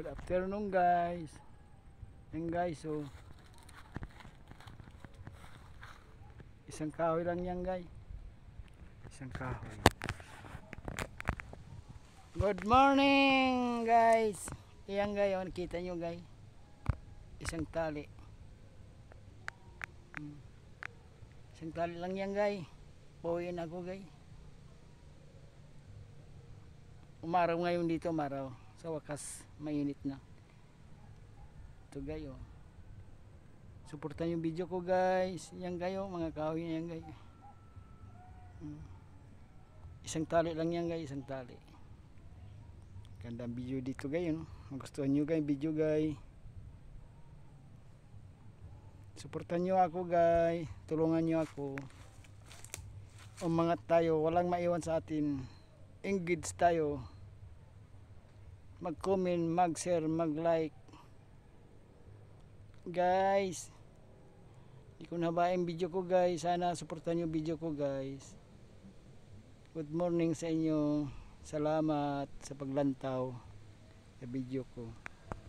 Good afternoon guys. Yan guys, so isang kahoy lang yan guys. Isang kahoy. Good morning guys. Yan guys, oh, nakita nyo guys. Isang tali. Isang tali lang yan guys. Pauwiin ako guys. Umaraw ngayon dito, umaraw. Sa wakas, mainit na. Ito guys, oh. Suportan yung video ko guys. Yan kayo, mga kahoy na yan guys. Isang tali lang yan guys, isang tali. Gandang video dito guys, no? Magustuhan nyo guys, video guys. Suportan nyo ako guys. Tulungan nyo ako. Umangat tayo, walang maiwan sa atin. Engage tayo. Mag-comment, mag-share, mag-like. Guys, hindi ko nabaing video ko guys. Sana suportan nyo video ko guys. Good morning sa inyo. Salamat sa paglantaw sa video ko.